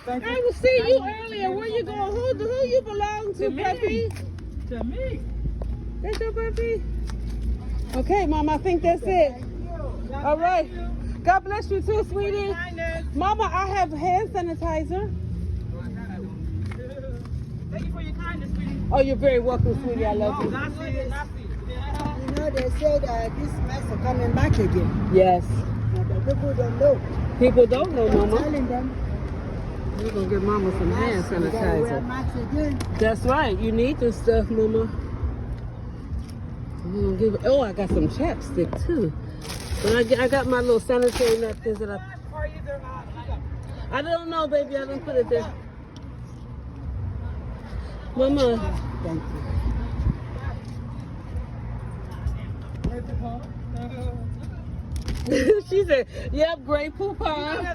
Thank you. I was seeing you earlier. Where you going? Who you belong to, me. puppy? To me. That's your puppy? Okay, Mom, I think that's it. All right. God bless you too, sweetie. Mama, I have hand sanitizer. Thank you for your kindness, sweetie. Oh, you're very welcome, sweetie. I love you. I see it. I see it. Yeah. You know, they say that this mess is coming back again. Yes. But the people don't know. People don't know, I'm Mama. telling them. We're going to get Mama some hand You gotta wear sanitizer. masks again. That's right. You need this stuff, Mama. We're gonna give, oh, I got some chapstick, too. But I got my little sanitary napkins that I don't know, baby. I didn't put it there. Mama. Thank you. She said, yep, great poupon.